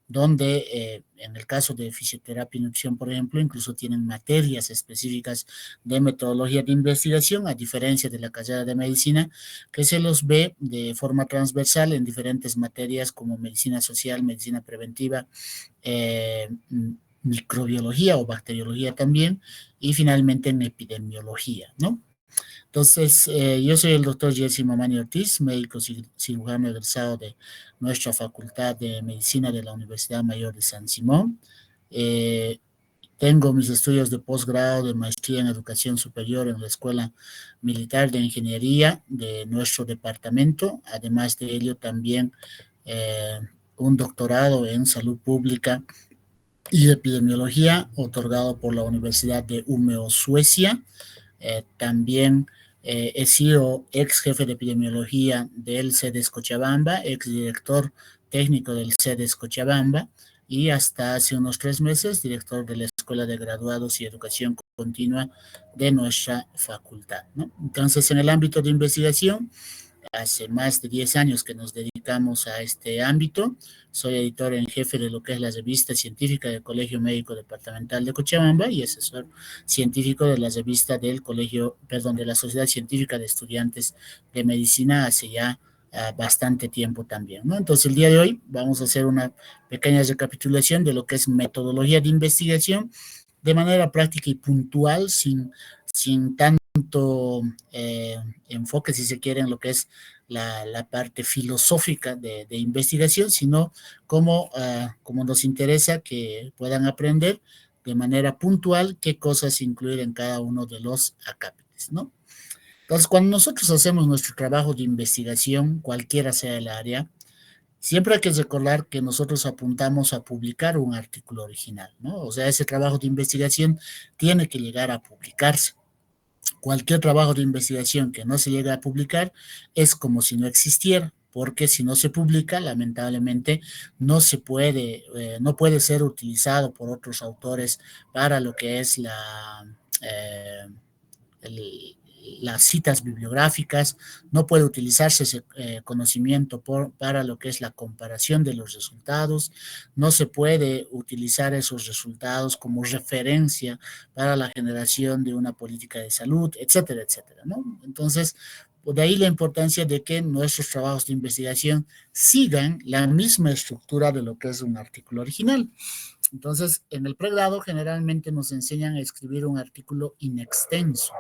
donde en el caso de fisioterapia y nutrición, por ejemplo, incluso tienen materias específicas de metodología de investigación, a diferencia de la carrera de medicina, que se los ve de forma transversal en diferentes materias como medicina social, medicina preventiva, eh, microbiología o bacteriología también, y finalmente en epidemiología, ¿no? Entonces, yo soy el doctor Jesse Mamani Ortiz, médico cirujano egresado de nuestra Facultad de Medicina de la Universidad Mayor de San Simón. Eh, Tengo mis estudios de posgrado de maestría en educación superior en la Escuela Militar de Ingeniería de nuestro departamento. Además de ello, también eh, un doctorado en salud pública y epidemiología otorgado por la Universidad de Umeå, Suecia. También he sido ex jefe de epidemiología del CEDES Cochabamba, ex director técnico del CEDES Cochabamba y hasta hace unos 3 meses director de la Escuela de Graduados y Educación Continua de nuestra facultad, ¿no? Entonces, en el ámbito de investigación, hace más de 10 años que nos dedicamos a este ámbito. Soy editor en jefe de lo que es la revista científica del Colegio Médico Departamental de Cochabamba y asesor científico de la revista del Colegio, perdón, de la Sociedad Científica de Estudiantes de Medicina hace ya bastante tiempo también, ¿no? Entonces, el día de hoy vamos a hacer una pequeña recapitulación de lo que es metodología de investigación de manera práctica y puntual, sin tanto enfoque, si se quiere, en lo que es la parte filosófica de investigación, sino como nos interesa que puedan aprender de manera puntual qué cosas incluir en cada uno de los acápites, ¿no? Entonces, cuando nosotros hacemos nuestro trabajo de investigación, cualquiera sea el área, siempre hay que recordar que nosotros apuntamos a publicar un artículo original, ¿no? O sea, ese trabajo de investigación tiene que llegar a publicarse. Cualquier trabajo de investigación que no se llegue a publicar es como si no existiera, porque si no se publica, lamentablemente no puede ser utilizado por otros autores para lo que es eh, el, las citas bibliográficas, no puede utilizarse ese conocimiento para lo que es la comparación de los resultados, no se puede utilizar esos resultados como referencia para la generación de una política de salud, etcétera, etcétera, ¿no? Entonces, de ahí la importancia de que nuestros trabajos de investigación sigan la misma estructura de lo que es un artículo original. Entonces, en el pregrado generalmente nos enseñan a escribir un artículo inextenso,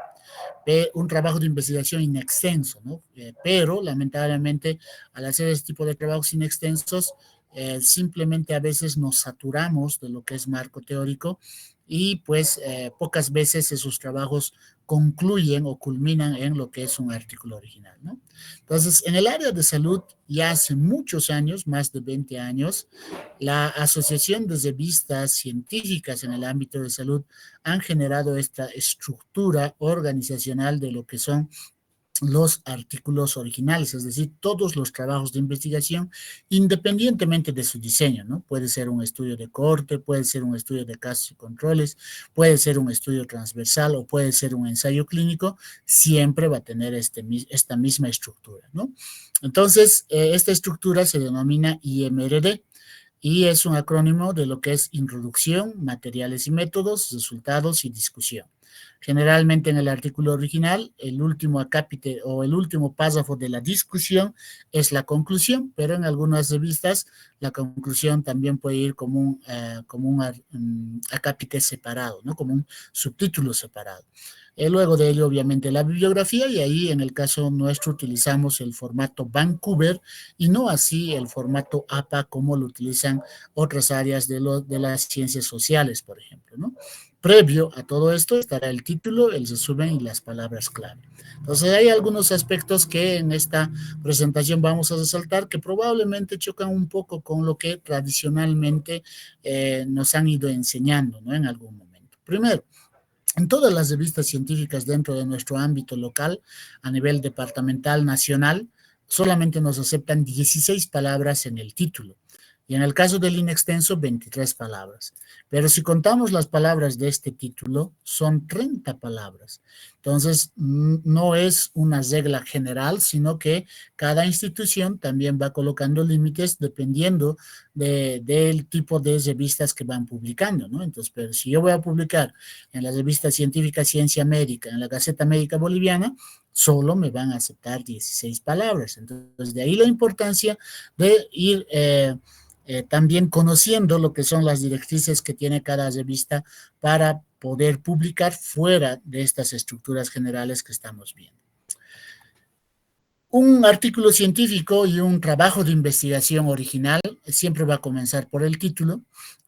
un trabajo de investigación inextenso, ¿no? Pero lamentablemente al hacer este tipo de trabajos inextensos, simplemente a veces nos saturamos de lo que es marco teórico y pues pocas veces esos trabajos concluyen o culminan en lo que es un artículo original, ¿no? Entonces, en el área de salud, ya hace muchos años, más de 20 años, la Asociación de Revistas Científicas en el ámbito de salud han generado esta estructura organizacional de lo que son los artículos originales, es decir, todos los trabajos de investigación, independientemente de su diseño, ¿no? Puede ser un estudio de corte, puede ser un estudio de casos y controles, puede ser un estudio transversal o puede ser un ensayo clínico, siempre va a tener esta misma estructura, ¿no? Entonces, esta estructura se denomina IMRD, y es un acrónimo de lo que es introducción, materiales y métodos, resultados y discusión. Generalmente en el artículo original, el último acápite o el último párrafo de la discusión es la conclusión, pero en algunas revistas la conclusión también puede ir como un acápite separado, ¿no? Como un subtítulo separado. Luego de ello, obviamente, la bibliografía, y ahí en el caso nuestro utilizamos el formato Vancouver y no así el formato APA como lo utilizan otras áreas de las ciencias sociales, por ejemplo, ¿no? Previo a todo esto estará el título, el resumen y las palabras clave. Entonces, hay algunos aspectos que en esta presentación vamos a resaltar que probablemente chocan un poco con lo que tradicionalmente nos han ido enseñando, ¿no? En algún momento. Primero, en todas las revistas científicas dentro de nuestro ámbito local, a nivel departamental, nacional, solamente nos aceptan 16 palabras en el título. y en el caso del inextenso, 23 palabras. Pero si contamos las palabras de este título, son 30 palabras. Entonces, no es una regla general, sino que cada institución también va colocando límites dependiendo del tipo de revistas que van publicando, ¿no? Entonces, pero si yo voy a publicar en la revista científica Ciencia Médica, en la Gaceta Médica Boliviana, solo me van a aceptar 16 palabras. Entonces, de ahí la importancia de ir también conociendo lo que son las directrices que tiene cada revista para poder publicar fuera de estas estructuras generales que estamos viendo. Un artículo científico y un trabajo de investigación original siempre va a comenzar por el título,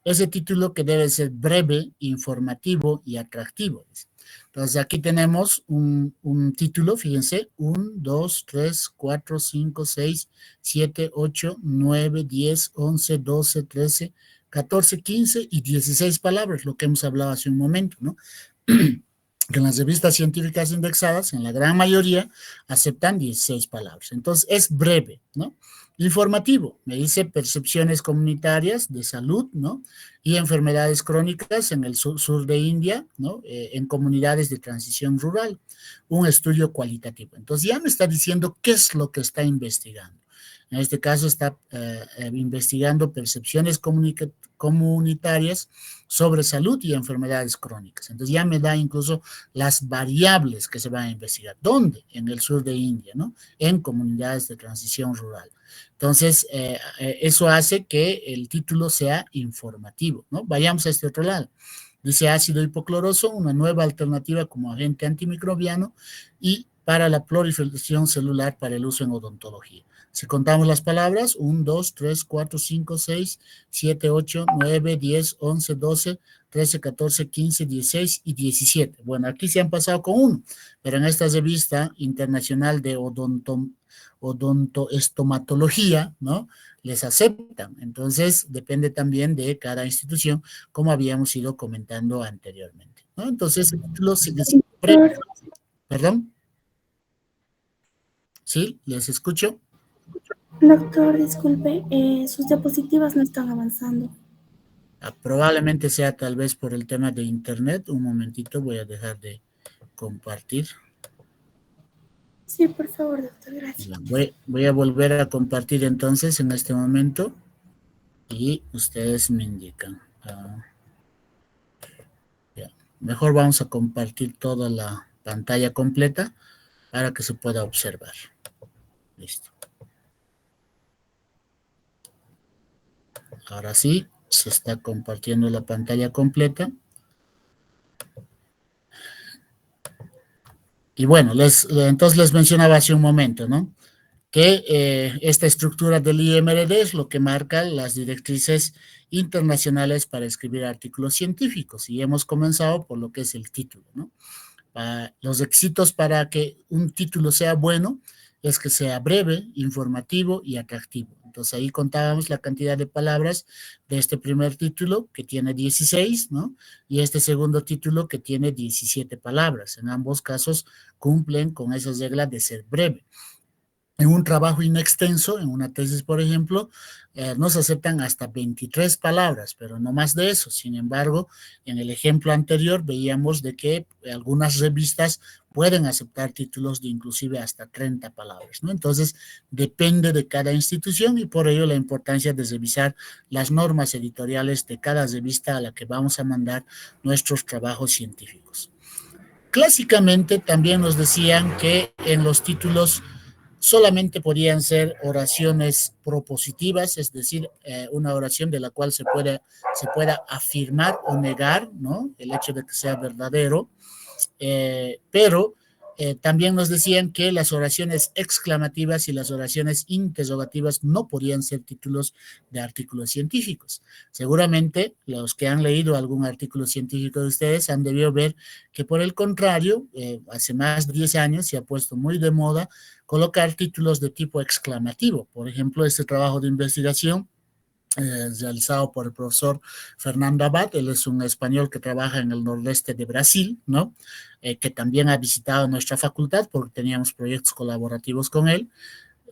ese título que debe ser breve, informativo y atractivo. Entonces aquí tenemos un título, fíjense, 1, 2, 3, 4, 5, 6, 7, 8, 9, 10, 11, 12, 13, 14, 15 y 16 palabras, lo que hemos hablado hace un momento, ¿no? Que en las revistas científicas indexadas, en la gran mayoría, aceptan 16 palabras. Entonces, es breve, ¿no? Informativo, me dice percepciones comunitarias de salud, ¿no? Y enfermedades crónicas en el sur de India, ¿no? En comunidades de transición rural. Un estudio cualitativo. Entonces, ya me está diciendo qué es lo que está investigando. En este caso está investigando percepciones comunitarias sobre salud y enfermedades crónicas. Entonces ya me da incluso las variables que se van a investigar. ¿Dónde? En el sur de India, ¿no? En comunidades de transición rural. Entonces, eso hace que el título sea informativo, ¿no? Vayamos a este otro lado. Dice ácido hipocloroso, una nueva alternativa como agente antimicrobiano y para la proliferación celular para el uso en odontología. Si contamos las palabras, 1, 2, 3, 4, 5, 6, 7, 8, 9, 10, 11, 12, 13, 14, 15, 16 y 17. Bueno, aquí se han pasado con uno, pero en esta revista internacional de odontoestomatología, ¿no? Les aceptan. Entonces, depende también de cada institución, como habíamos ido comentando anteriormente, ¿no? Entonces, el título sigue siempre. ¿Perdón? ¿Sí? ¿Les escucho? Doctor, disculpe, sus diapositivas no están avanzando. Probablemente sea tal vez por el tema de internet. Un momentito, voy a dejar de compartir. Sí, por favor, doctor, gracias. Voy a volver a compartir entonces en este momento y ustedes me indican. Mejor vamos a compartir toda la pantalla completa para que se pueda observar. Listo. Ahora sí, se está compartiendo la pantalla completa. Y bueno, entonces les mencionaba hace un momento, ¿no? Que esta estructura del IMRD es lo que marca las directrices internacionales para escribir artículos científicos. Y hemos comenzado por lo que es el título, ¿no? Los requisitos para que un título sea bueno es que sea breve, informativo y atractivo. Entonces ahí contábamos la cantidad de palabras de este primer título, que tiene 16, ¿no? Y este segundo título, que tiene 17 palabras. En ambos casos cumplen con esas reglas de ser breve. En un trabajo inextenso, en una tesis, por ejemplo, nos aceptan hasta 23 palabras, pero no más de eso. Sin embargo, en el ejemplo anterior veíamos de que algunas revistas pueden aceptar títulos de inclusive hasta 30 palabras, ¿no? Entonces, depende de cada institución y por ello la importancia de revisar las normas editoriales de cada revista a la que vamos a mandar nuestros trabajos científicos. Clásicamente también nos decían que en los títulos solamente podían ser oraciones propositivas, es decir, una oración de la cual se pueda afirmar o negar, ¿no? El hecho de que sea verdadero, pero también nos decían que las oraciones exclamativas y las oraciones interrogativas no podían ser títulos de artículos científicos. Seguramente los que han leído algún artículo científico de ustedes han debido ver que por el contrario, hace más de 10 años se ha puesto muy de moda colocar títulos de tipo exclamativo. Por ejemplo, este trabajo de investigación realizado por el profesor Fernando Abad, él es un español que trabaja en el nordeste de Brasil, ¿no? Que también ha visitado nuestra facultad porque teníamos proyectos colaborativos con él,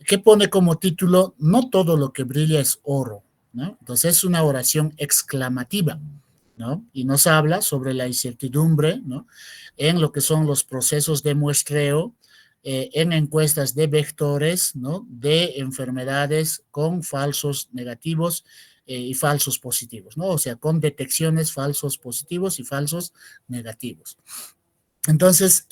que pone como título: no todo lo que brilla es oro, ¿no? Entonces es una oración exclamativa, ¿no? Y nos habla sobre la incertidumbre, ¿no? En lo que son los procesos de muestreo, en encuestas de vectores, ¿no? De enfermedades con falsos negativos y falsos positivos, ¿no? O sea, con detecciones falsos positivos y falsos negativos. Entonces,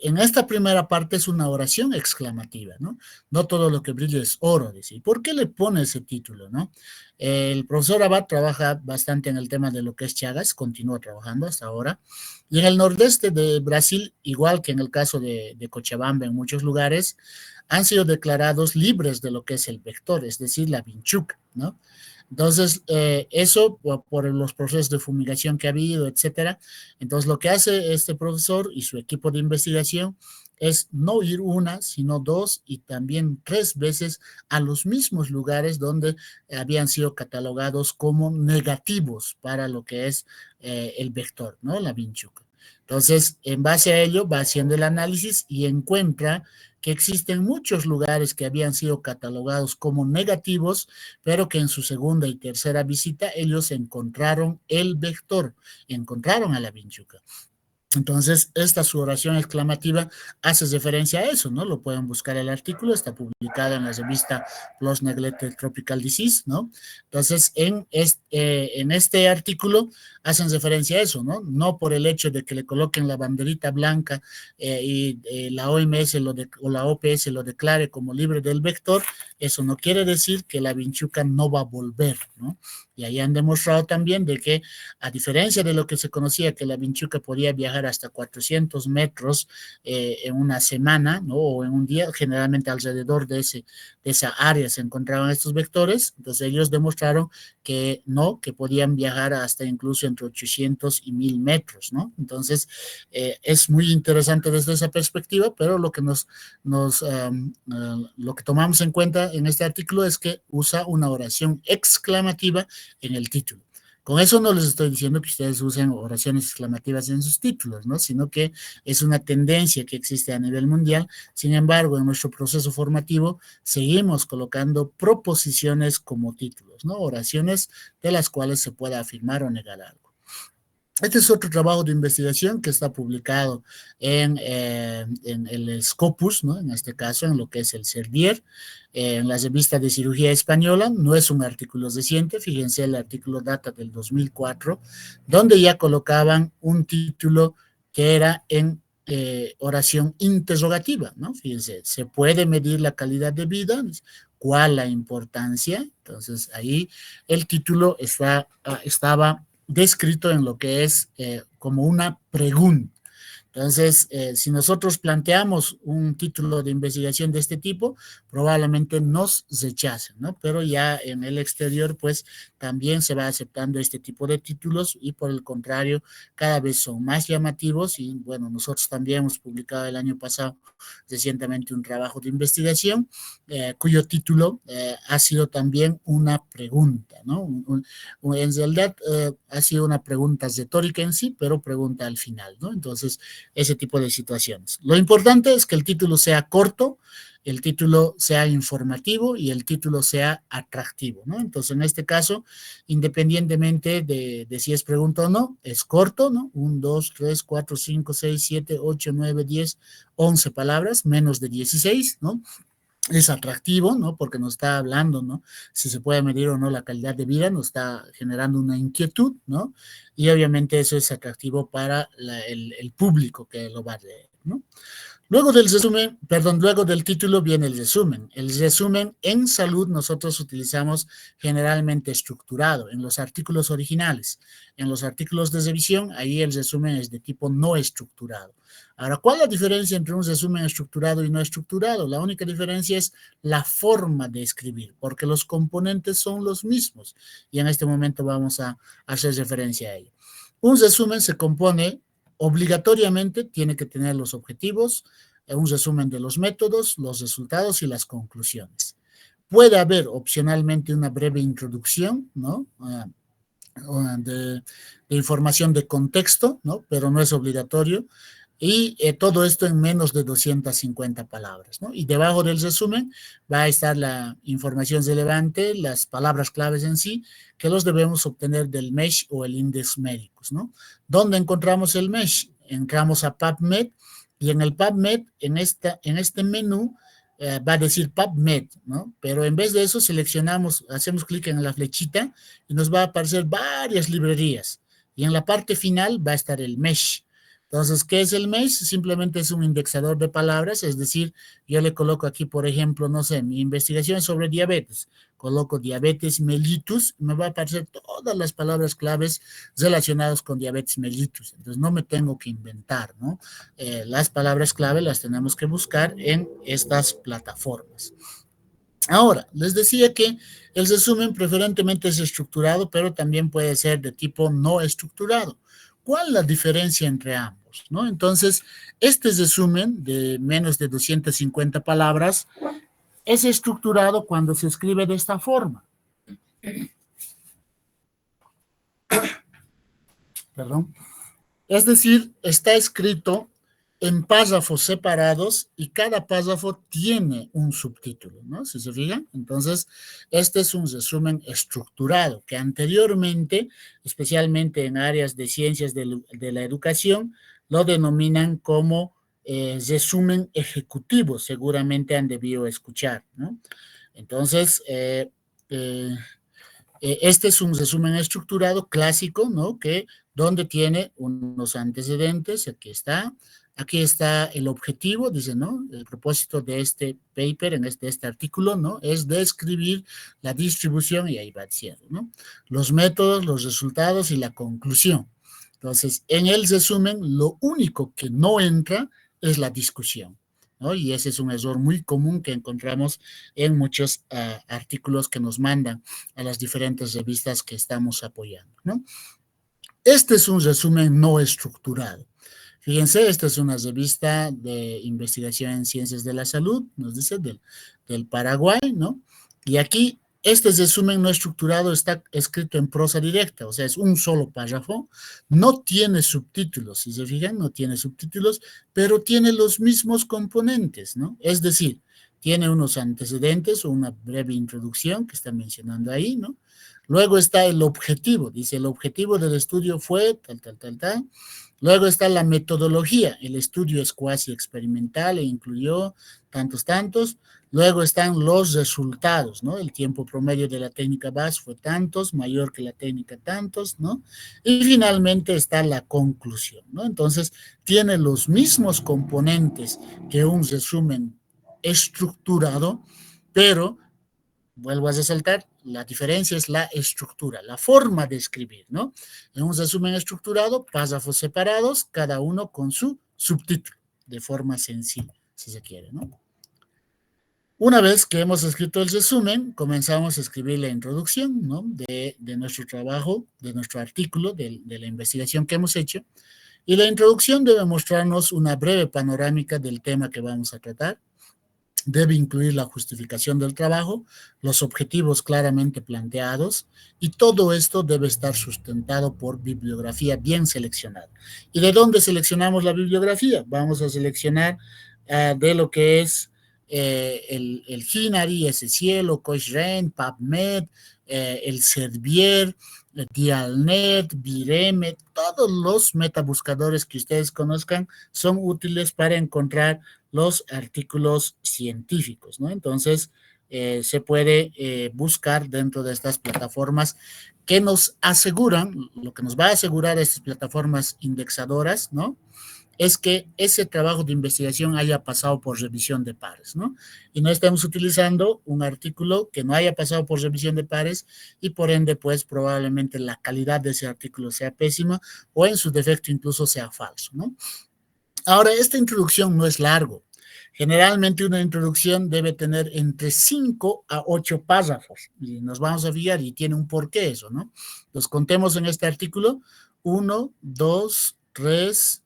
en esta primera parte es una oración exclamativa, ¿no? No todo lo que brilla es oro, dice. ¿Por qué le pone ese título, no? El profesor Abad trabaja bastante en el tema de lo que es Chagas, continúa trabajando hasta ahora, y en el nordeste de Brasil, igual que en el caso de Cochabamba en muchos lugares, han sido declarados libres de lo que es el vector, es decir, la vinchuca, ¿no? Entonces, eso por los procesos de fumigación que ha habido, etcétera. Entonces, lo que hace este profesor y su equipo de investigación es no ir una, sino dos y también tres veces a los mismos lugares donde habían sido catalogados como negativos para lo que es el vector, ¿no? La vinchuca. Entonces, en base a ello, va haciendo el análisis y encuentra que existen muchos lugares que habían sido catalogados como negativos, pero que en su segunda y tercera visita ellos encontraron el vector, encontraron a la vinchuca. Entonces, esta su oración exclamativa hace referencia a eso, ¿no? Lo pueden buscar el artículo, está publicado en la revista PLOS Neglected Tropical Disease, ¿no? Entonces, en este artículo hacen referencia a eso, ¿no? No por el hecho de que le coloquen la banderita blanca y la OMS o la OPS lo declare como libre del vector, eso no quiere decir que la vinchuca no va a volver, ¿no? Y ahí han demostrado también de que, a diferencia de lo que se conocía, que la vinchuca podía viajar hasta 400 metros en una semana, ¿no? O en un día, generalmente alrededor de esa área se encontraban estos vectores, entonces ellos demostraron que no, que podían viajar hasta incluso entre 800 y 1000 metros, ¿no? Entonces, es muy interesante desde esa perspectiva, pero lo que lo que tomamos en cuenta en este artículo es que usa una oración exclamativa en el título. Con eso no les estoy diciendo que ustedes usen oraciones exclamativas en sus títulos, ¿no? Sino que es una tendencia que existe a nivel mundial. Sin embargo, en nuestro proceso formativo seguimos colocando proposiciones como títulos, ¿no? Oraciones de las cuales se pueda afirmar o negar algo. Este es otro trabajo de investigación que está publicado en el Scopus, ¿no? En este caso, en lo que es el Servier, en la revista de cirugía española. No es un artículo reciente, fíjense, el artículo data del 2004, donde ya colocaban un título que era en oración interrogativa, ¿no? Fíjense, ¿se puede medir la calidad de vida? ¿Cuál la importancia? Entonces, ahí el título estaba descrito en lo que es como una pregunta. Entonces, si nosotros planteamos un título de investigación de este tipo, probablemente nos rechacen, ¿no? Pero ya en el exterior, pues, también se va aceptando este tipo de títulos y por el contrario, cada vez son más llamativos y, bueno, nosotros también hemos publicado el año pasado recientemente un trabajo de investigación cuyo título ha sido también una pregunta, ¿no? En realidad ha sido una pregunta retórica en sí, pero pregunta al final, ¿no? Entonces, ese tipo de situaciones. Lo importante es que el título sea corto, el título sea informativo y el título sea atractivo, ¿no? Entonces, en este caso, independientemente de si es pregunta o no, es corto, ¿no? 1, 2, 3, 4, 5, 6, 7, 8, 9, 10, 11 palabras, menos de 16, ¿no? Es atractivo, ¿no? Porque nos está hablando, ¿no? Si se puede medir o no la calidad de vida, nos está generando una inquietud, ¿no? Y obviamente eso es atractivo para el público que lo va a leer, ¿no? Luego del resumen, perdón, luego del título viene el resumen. El resumen en salud nosotros utilizamos generalmente estructurado en los artículos originales. En los artículos de revisión, ahí el resumen es de tipo no estructurado. Ahora, ¿cuál es la diferencia entre un resumen estructurado y no estructurado? La única diferencia es la forma de escribir, porque los componentes son los mismos. Y en este momento vamos a hacer referencia a ello. Un resumen se compone obligatoriamente, tiene que tener los objetivos, un resumen de los métodos, los resultados y las conclusiones. Puede haber opcionalmente una breve introducción, ¿no? De información de contexto, ¿no? Pero no es obligatorio. Y todo esto en menos de 250 palabras, ¿no? Y debajo del resumen va a estar la información relevante, las palabras claves en sí, que los debemos obtener del MESH o el Index Médicos, ¿no? ¿Dónde encontramos el MESH? Entramos a PubMed y en el PubMed, en este menú, va a decir PubMed, ¿no? Pero en vez de eso seleccionamos, hacemos clic en la flechita y nos va a aparecer varias librerías. Y en la parte final va a estar el MESH. Entonces, ¿qué es el MESH? Simplemente es un indexador de palabras, es decir, yo le coloco aquí, por ejemplo, no sé, mi investigación es sobre diabetes. Coloco diabetes mellitus, me va a aparecer todas las palabras claves relacionadas con diabetes mellitus. Entonces, no me tengo que inventar, ¿no? Las palabras clave las tenemos que buscar en estas plataformas. Ahora, les decía que el resumen preferentemente es estructurado, pero también puede ser de tipo no estructurado. ¿Cuál es la diferencia entre ambos? ¿No? Entonces, este resumen de menos de 250 palabras es estructurado cuando se escribe de esta forma. Perdón. Es decir, está escrito en párrafos separados y cada párrafo tiene un subtítulo, ¿no? Si se fijan, entonces este es un resumen estructurado que anteriormente, especialmente en áreas de ciencias de la educación, lo denominan como resumen ejecutivo, seguramente han debido escuchar, ¿no? Entonces, este es un resumen estructurado clásico, ¿no? Que donde tiene unos antecedentes, aquí está el objetivo, dice, ¿no? El propósito de este paper, en este artículo, ¿no? Es describir la distribución, y ahí va diciendo, ¿no? Los métodos, los resultados y la conclusión. Entonces, en el resumen, lo único que no entra es la discusión, ¿no? Y ese es un error muy común que encontramos en muchos artículos que nos mandan a las diferentes revistas que estamos apoyando, ¿no? Este es un resumen no estructurado. Fíjense, esta es una revista de investigación en ciencias de la salud, nos dice, del Paraguay, ¿no? Y aquí este resumen no estructurado está escrito en prosa directa, o sea, es un solo párrafo, no tiene subtítulos, si se fijan, no tiene subtítulos, pero tiene los mismos componentes, ¿no? Es decir, tiene unos antecedentes o una breve introducción que está mencionando ahí, ¿no? Luego está el objetivo, dice, el objetivo del estudio fue tal. Luego está la metodología, el estudio es cuasi experimental e incluyó tantos. Luego están los resultados, ¿no? El tiempo promedio de la técnica BAS fue tantos, mayor que la técnica tantos, ¿no? Y finalmente está la conclusión, ¿no? Entonces, tiene los mismos componentes que un resumen estructurado, pero vuelvo a resaltar, la diferencia es la estructura, la forma de escribir, ¿no? En un resumen estructurado, párrafos separados, cada uno con su subtítulo, de forma sencilla, si se quiere, ¿no? Una vez que hemos escrito el resumen, comenzamos a escribir la introducción, ¿no? De nuestro trabajo, de nuestro artículo, de la investigación que hemos hecho, y la introducción debe mostrarnos una breve panorámica del tema que vamos a tratar. Debe incluir la justificación del trabajo, los objetivos claramente planteados, y todo esto debe estar sustentado por bibliografía bien seleccionada. ¿Y de dónde seleccionamos la bibliografía? Vamos a seleccionar de lo que es el Hinari, SCielo, Cochrane, PubMed, el Servier, Dialnet, Vireme, todos los metabuscadores que ustedes conozcan son útiles para encontrar los artículos científicos, ¿no? Entonces, se puede buscar dentro de estas plataformas que nos aseguran, lo que nos va a asegurar estas plataformas indexadoras, ¿no? Es que ese trabajo de investigación haya pasado por revisión de pares, ¿no? Y no estemos utilizando un artículo que no haya pasado por revisión de pares y por ende, pues probablemente la calidad de ese artículo sea pésima o en su defecto incluso sea falso, ¿no? Ahora, esta introducción no es largo. Generalmente una introducción debe tener entre 5 a 8 párrafos y nos vamos a fijar y tiene un porqué eso, ¿no? Los contemos en este artículo: 1, 2, 3,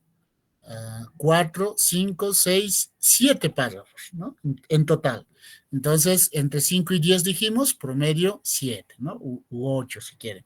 4, 5, 6, 7 párrafos, ¿no? En total. Entonces, entre 5 y 10 dijimos, promedio 7, ¿no? U 8 si quieren.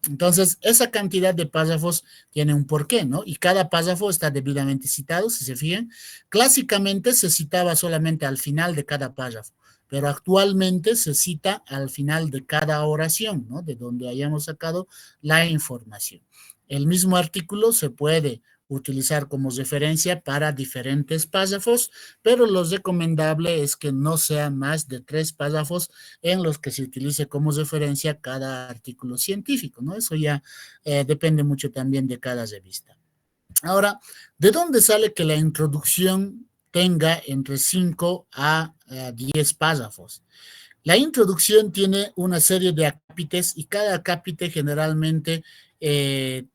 Entonces, esa cantidad de párrafos tiene un porqué, ¿no? Y cada párrafo está debidamente citado, si se fijan. Clásicamente se citaba solamente al final de cada párrafo, pero actualmente se cita al final de cada oración, ¿no? De donde hayamos sacado la información. El mismo artículo se puede utilizar como referencia para diferentes párrafos, pero lo recomendable es que no sean más de 3 párrafos en los que se utilice como referencia cada artículo científico, ¿no? Eso ya depende mucho también de cada revista. Ahora, ¿de dónde sale que la introducción tenga entre 5 a 10 párrafos? La introducción tiene una serie de acápites y cada acápite generalmente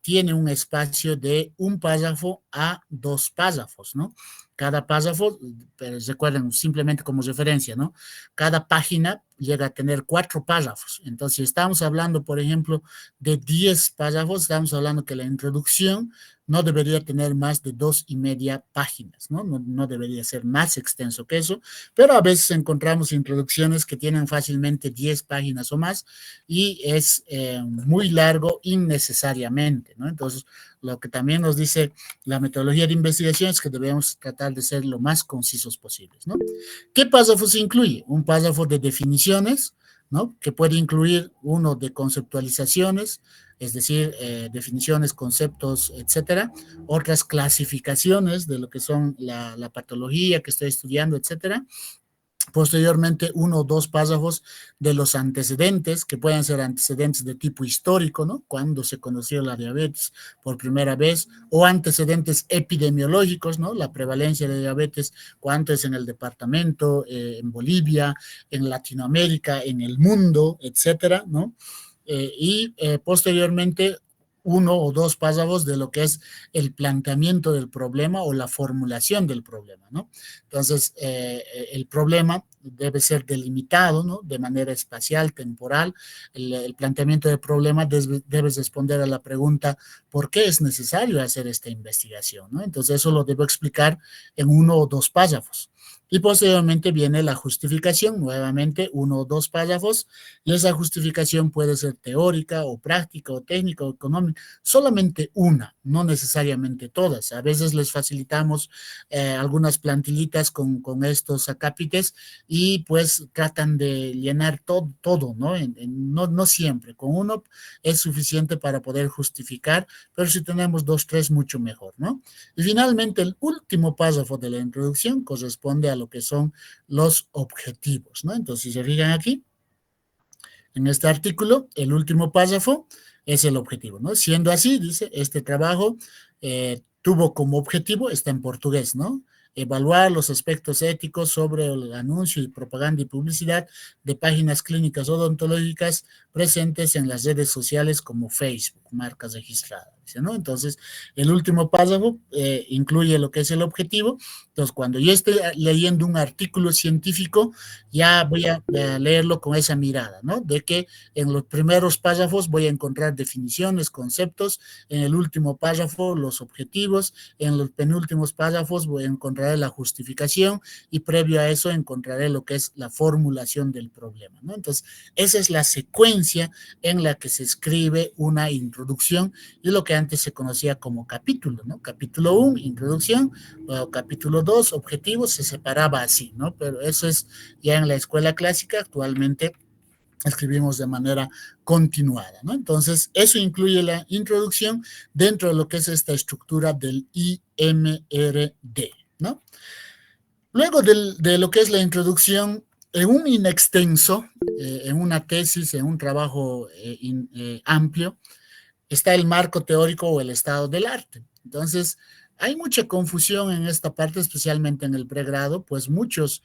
tiene un espacio de 1 párrafo a 2 párrafos, ¿no? Cada párrafo, recuerden, simplemente como referencia, ¿no? Cada página llega a tener 4 párrafos. Entonces, si estamos hablando, por ejemplo, de 10 párrafos, estamos hablando que la introducción no debería tener más de 2,5 páginas, ¿no? No debería ser más extenso que eso, pero a veces encontramos introducciones que tienen fácilmente 10 páginas o más y es muy largo innecesariamente, ¿no? Entonces, lo que también nos dice la metodología de investigación es que debemos tratar de ser lo más concisos posibles, ¿no? ¿Qué párrafos incluye? Un párrafo de definiciones, ¿no? Que puede incluir uno de conceptualizaciones, es decir, definiciones, conceptos, etcétera, otras clasificaciones de lo que son la patología que estoy estudiando, etcétera. Posteriormente, 1 o 2 párrafos de los antecedentes, que pueden ser antecedentes de tipo histórico, ¿no? Cuando se conoció la diabetes por primera vez, o antecedentes epidemiológicos, ¿no? La prevalencia de diabetes, cuánto es en el departamento, en Bolivia, en Latinoamérica, en el mundo, etcétera, ¿no? Posteriormente 1 o 2 párrafos de lo que es el planteamiento del problema o la formulación del problema, ¿no? Entonces, el problema debe ser delimitado, ¿no? De manera espacial, temporal. El planteamiento del problema debe responder a la pregunta, ¿por qué es necesario hacer esta investigación, ¿no? Entonces, eso lo debo explicar en 1 o 2 párrafos. Y posteriormente viene la justificación, nuevamente 1 o 2 párrafos, y esa justificación puede ser teórica o práctica o técnica o económica, solamente una, no necesariamente todas. A veces les facilitamos algunas plantillitas con estos acápites y pues tratan de llenar todo, ¿no? No siempre, con uno es suficiente para poder justificar, pero si tenemos 2, 3, mucho mejor, ¿no? Y finalmente el último párrafo de la introducción corresponde a lo que son los objetivos, ¿no? Entonces, si se fijan aquí, en este artículo, el último párrafo es el objetivo, ¿no? Siendo así, dice, este trabajo tuvo como objetivo, está en portugués, ¿no? Evaluar los aspectos éticos sobre el anuncio y propaganda y publicidad de páginas clínicas odontológicas presentes en las redes sociales como Facebook, marcas registradas, dice, ¿no? Entonces, el último párrafo incluye lo que es el objetivo. Entonces, cuando yo esté leyendo un artículo científico, ya voy a leerlo con esa mirada, ¿no? De que en los primeros párrafos voy a encontrar definiciones, conceptos, en el último párrafo los objetivos, en los penúltimos párrafos voy a encontrar la justificación y previo a eso encontraré lo que es la formulación del problema, ¿no? Entonces, esa es la secuencia en la que se escribe una introducción y lo que antes se conocía como capítulo, ¿no? Capítulo 1, introducción, capítulo 2, objetivos, se separaba así, ¿no? Pero eso es ya en la escuela clásica, actualmente escribimos de manera continuada, ¿no? Entonces, eso incluye la introducción dentro de lo que es esta estructura del IMRD, ¿no? Luego de lo que es la introducción, en un inextenso, en una tesis, en un trabajo amplio, está el marco teórico o el estado del arte. Entonces, hay mucha confusión en esta parte, especialmente en el pregrado, pues muchos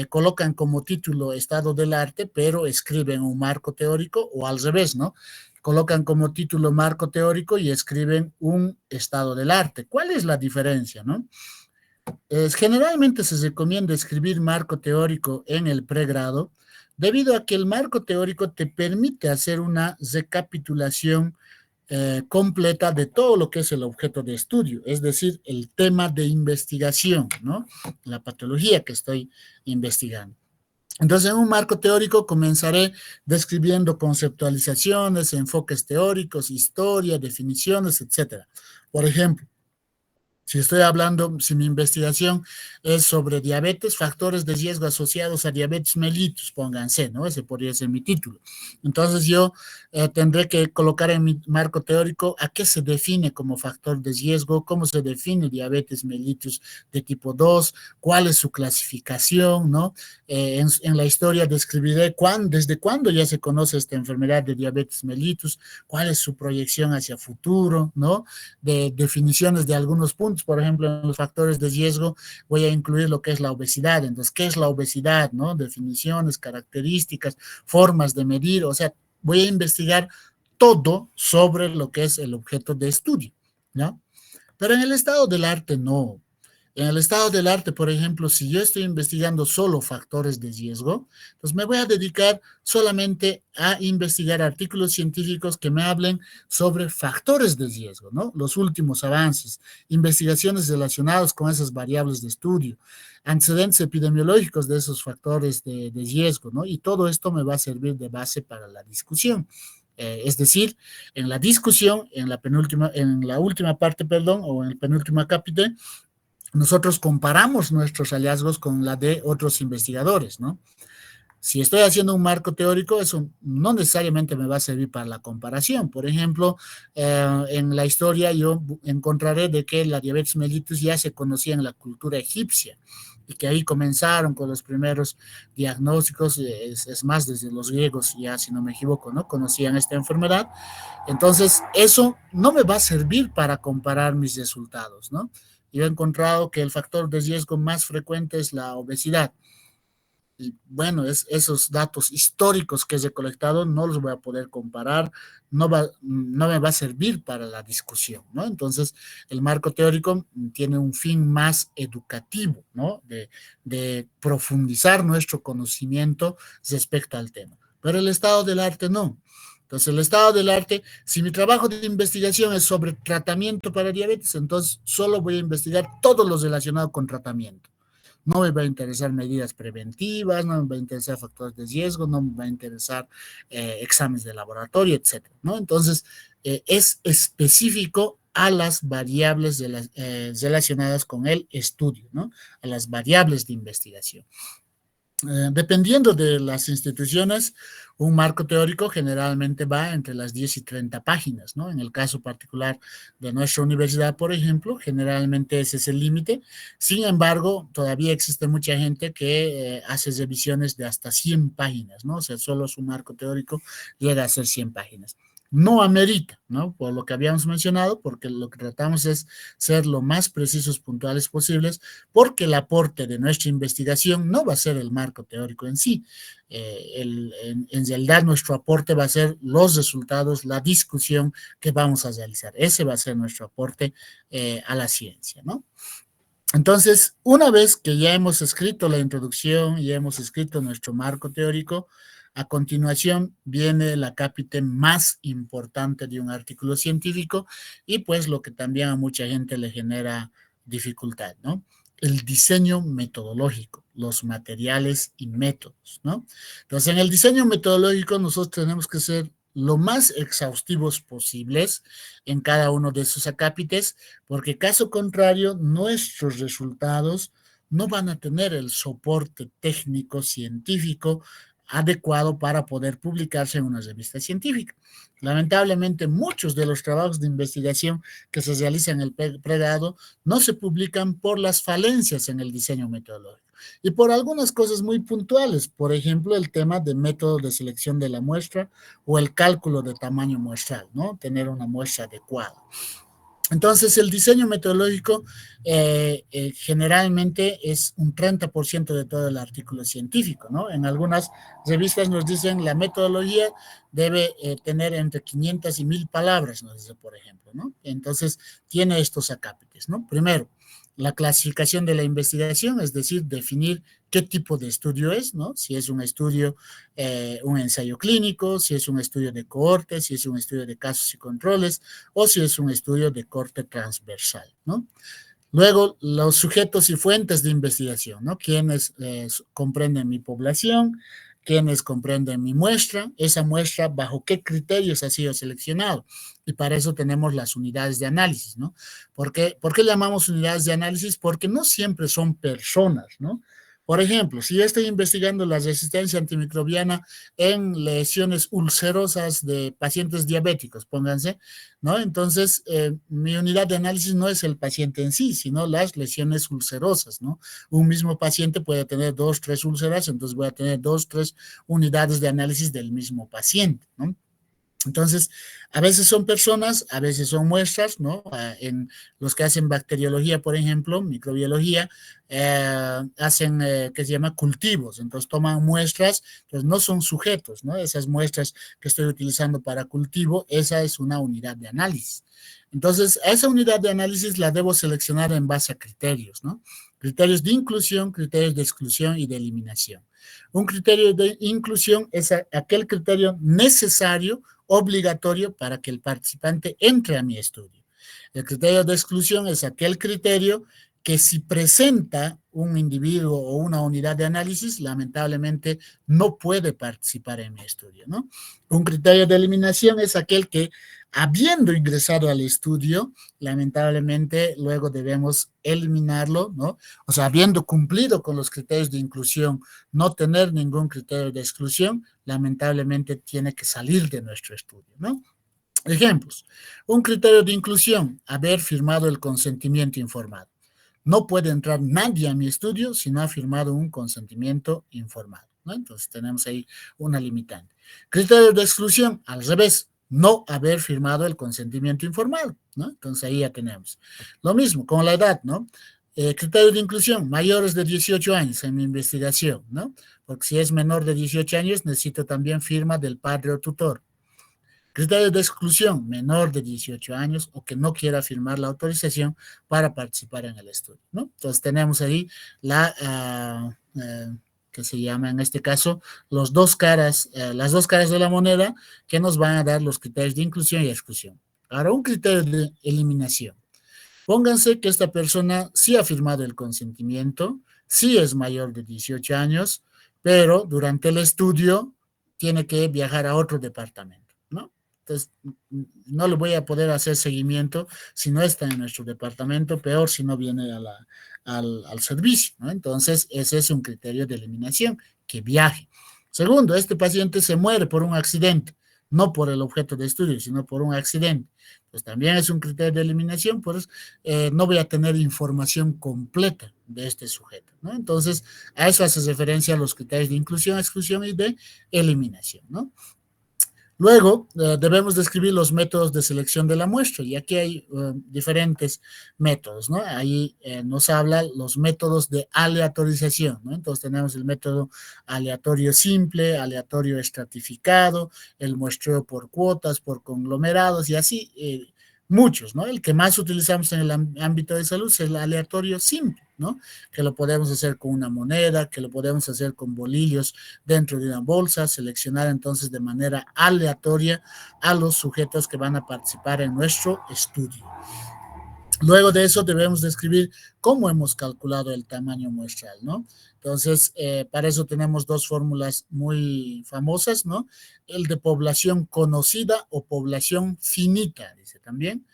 colocan como título estado del arte, pero escriben un marco teórico o al revés, ¿no? Colocan como título marco teórico y escriben un estado del arte. ¿Cuál es la diferencia, no? Generalmente se recomienda escribir marco teórico en el pregrado, debido a que el marco teórico te permite hacer una recapitulación completa de todo lo que es el objeto de estudio, es decir, el tema de investigación, ¿no? La patología que estoy investigando. Entonces, en un marco teórico comenzaré describiendo conceptualizaciones, enfoques teóricos, historia, definiciones, etcétera. Por ejemplo, si estoy hablando, si mi investigación es sobre diabetes, factores de riesgo asociados a diabetes mellitus, pónganse, ¿no? Ese podría ser mi título. Entonces yo tendré que colocar en mi marco teórico a qué se define como factor de riesgo, cómo se define diabetes mellitus de tipo 2, cuál es su clasificación, ¿no? En la historia describiré desde cuándo ya se conoce esta enfermedad de diabetes mellitus, cuál es su proyección hacia futuro, ¿no? De definiciones de algunos puntos, por ejemplo, en los factores de riesgo voy a incluir lo que es la obesidad. Entonces, ¿qué es la obesidad? ¿No? Definiciones, características, formas de medir, o sea, voy a investigar todo sobre lo que es el objeto de estudio, ¿no? Pero en el estado del arte no. En el estado del arte, por ejemplo, si yo estoy investigando solo factores de riesgo, pues me voy a dedicar solamente a investigar artículos científicos que me hablen sobre factores de riesgo, ¿no? Los últimos avances, investigaciones relacionadas con esas variables de estudio, antecedentes epidemiológicos de esos factores de riesgo, ¿no? Y todo esto me va a servir de base para la discusión. Es decir, en la discusión, en la última parte, perdón, o en el penúltimo capítulo, nosotros comparamos nuestros hallazgos con la de otros investigadores, ¿no? Si estoy haciendo un marco teórico, eso no necesariamente me va a servir para la comparación. Por ejemplo, en la historia yo encontraré de que la diabetes mellitus ya se conocía en la cultura egipcia y que ahí comenzaron con los primeros diagnósticos, es más, desde los griegos ya, si no me equivoco, ¿no? Conocían esta enfermedad. Entonces, eso no me va a servir para comparar mis resultados, ¿no? Yo he encontrado que el factor de riesgo más frecuente es la obesidad. Y bueno, esos datos históricos que he recolectado no los voy a poder comparar, no me va a servir para la discusión, ¿no? Entonces, el marco teórico tiene un fin más educativo, ¿no? De profundizar nuestro conocimiento respecto al tema. Pero el estado del arte no. Entonces, el estado del arte, si mi trabajo de investigación es sobre tratamiento para diabetes, entonces solo voy a investigar todo lo relacionado con tratamiento. No me va a interesar medidas preventivas, no me va a interesar factores de riesgo, no me va a interesar exámenes de laboratorio, etcétera, ¿no? Entonces, es específico a las variables relacionadas con el estudio, ¿no? A las variables de investigación. Dependiendo de las instituciones, un marco teórico generalmente va entre las 10 y 30 páginas, ¿no? En el caso particular de nuestra universidad, por ejemplo, generalmente ese es el límite. Sin embargo, todavía existe mucha gente que hace revisiones de hasta 100 páginas, ¿no? O sea, solo su marco teórico llega a ser 100 páginas. No amerita, ¿no? Por lo que habíamos mencionado, porque lo que tratamos es ser lo más precisos, puntuales posibles, porque el aporte de nuestra investigación no va a ser el marco teórico en sí. En realidad, nuestro aporte va a ser los resultados, la discusión que vamos a realizar. Ese va a ser nuestro aporte a la ciencia, ¿no? Entonces, una vez que ya hemos escrito la introducción, ya hemos escrito nuestro marco teórico, a continuación viene la cápita más importante de un artículo científico y pues lo que también a mucha gente le genera dificultad, ¿no? El diseño metodológico, los materiales y métodos, ¿no? Entonces, en el diseño metodológico nosotros tenemos que ser lo más exhaustivos posibles en cada uno de esos acápites, porque caso contrario, nuestros resultados no van a tener el soporte técnico científico adecuado para poder publicarse en una revista científica. Lamentablemente, muchos de los trabajos de investigación que se realizan en el pregrado no se publican por las falencias en el diseño metodológico y por algunas cosas muy puntuales, por ejemplo, el tema de método de selección de la muestra o el cálculo de tamaño muestral, ¿no? Tener una muestra adecuada. Entonces, el diseño metodológico generalmente es un 30% de todo el artículo científico, ¿no? En algunas revistas nos dicen la metodología debe tener entre 500 y 1000 palabras, nos dice, por ejemplo, ¿no? Entonces, tiene estos acápites, ¿no? Primero, la clasificación de la investigación, es decir, definir qué tipo de estudio es, ¿no? Si es un estudio, un ensayo clínico, si es un estudio de cohorte, si es un estudio de casos y controles, o si es un estudio de corte transversal, ¿no? Luego, los sujetos y fuentes de investigación, ¿no? ¿Quiénes comprenden mi población? ¿Quiénes comprenden mi muestra? Esa muestra, ¿bajo qué criterios ha sido seleccionado? Y para eso tenemos las unidades de análisis, ¿no? ¿Por qué llamamos unidades de análisis? Porque no siempre son personas, ¿no? Por ejemplo, si yo estoy investigando la resistencia antimicrobiana en lesiones ulcerosas de pacientes diabéticos, pónganse, ¿no? Entonces, mi unidad de análisis no es el paciente en sí, sino las lesiones ulcerosas, ¿no? Un mismo paciente puede tener 2, 3 úlceras, entonces voy a tener 2, 3 unidades de análisis del mismo paciente, ¿no? Entonces, a veces son personas, a veces son muestras, ¿no? En los que hacen bacteriología, por ejemplo, microbiología, hacen, que se llama cultivos, entonces toman muestras, pues no son sujetos, ¿no? Esas muestras que estoy utilizando para cultivo, esa es una unidad de análisis. Entonces, a esa unidad de análisis la debo seleccionar en base a criterios, ¿no? Criterios de inclusión, criterios de exclusión y de eliminación. Un criterio de inclusión es aquel criterio necesario, obligatorio para que el participante entre a mi estudio. El criterio de exclusión es aquel criterio que si presenta un individuo o una unidad de análisis, lamentablemente no puede participar en mi estudio, ¿no? Un criterio de eliminación es aquel que, habiendo ingresado al estudio, lamentablemente luego debemos eliminarlo, ¿no? O sea, habiendo cumplido con los criterios de inclusión, no tener ningún criterio de exclusión, lamentablemente tiene que salir de nuestro estudio, ¿no? Ejemplos. Un criterio de inclusión, haber firmado el consentimiento informado. No puede entrar nadie a mi estudio si no ha firmado un consentimiento informado, ¿no? Entonces tenemos ahí una limitante. Criterio de exclusión, al revés, no haber firmado el consentimiento informado, ¿no? Entonces ahí ya tenemos. Lo mismo con la edad, ¿no? Criterio de inclusión, mayores de 18 años en mi investigación, ¿no? Porque si es menor de 18 años, necesito también firma del padre o tutor. Criterio de exclusión, menor de 18 años o que no quiera firmar la autorización para participar en el estudio, ¿no? Entonces tenemos ahí que se llama en este caso las dos caras de la moneda que nos van a dar los criterios de inclusión y exclusión. Ahora, un criterio de eliminación. Pónganse que esta persona sí ha firmado el consentimiento, sí es mayor de 18 años, pero durante el estudio tiene que viajar a otro departamento, ¿no? Entonces, no le voy a poder hacer seguimiento si no está en nuestro departamento, peor si no viene al servicio, ¿no? Entonces, ese es un criterio de eliminación, que viaje. Segundo, este paciente se muere por un accidente, no por el objeto de estudio, sino por un accidente. Pues también es un criterio de eliminación, pues no voy a tener información completa de este sujeto, ¿no? Entonces, a eso hace referencia a los criterios de inclusión, exclusión y de eliminación, ¿no? Luego, debemos describir los métodos de selección de la muestra, y aquí hay diferentes métodos, ¿no? Ahí nos habla los métodos de aleatorización, ¿no? Entonces tenemos el método aleatorio simple, aleatorio estratificado, el muestreo por cuotas, por conglomerados, y así muchos, ¿no? El que más utilizamos en el ámbito de salud es el aleatorio simple, ¿no? Que lo podemos hacer con una moneda, que lo podemos hacer con bolillos dentro de una bolsa, seleccionar entonces de manera aleatoria a los sujetos que van a participar en nuestro estudio. Luego de eso debemos describir cómo hemos calculado el tamaño muestral, ¿no? Entonces, para eso tenemos dos fórmulas muy famosas, ¿no? El de población conocida o población finita, dice también,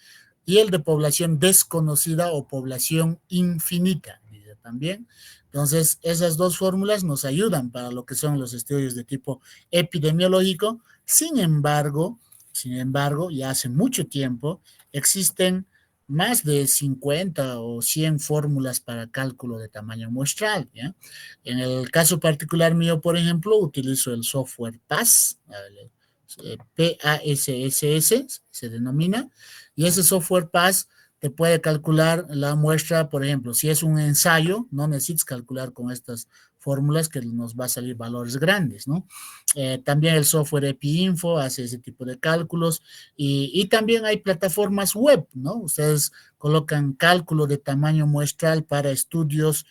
y el de población desconocida o población infinita, dice también. Entonces, esas dos fórmulas nos ayudan para lo que son los estudios de tipo epidemiológico. Sin embargo, ya hace mucho tiempo existen más de 50 o 100 fórmulas para cálculo de tamaño muestral, ¿ya? En el caso particular mío, por ejemplo, utilizo el software PASS, PASSS se denomina, y ese software PASS te puede calcular la muestra, por ejemplo, si es un ensayo, no necesitas calcular con estas fórmulas que nos va a salir valores grandes, ¿no? También el software EpiInfo hace ese tipo de cálculos y también hay plataformas web, ¿no? Ustedes colocan cálculo de tamaño muestral para estudios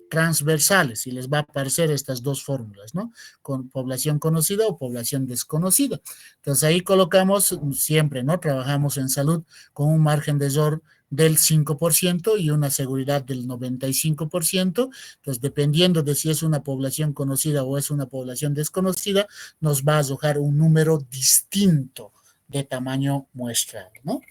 transversales y les va a aparecer estas dos fórmulas, ¿no? Con población conocida o población desconocida. Entonces ahí colocamos siempre, ¿no? Trabajamos en salud con un margen de error del 5% y una seguridad del 95%. Entonces, dependiendo de si es una población conocida o es una población desconocida, nos va a arrojar un número distinto de tamaño muestral, ¿no?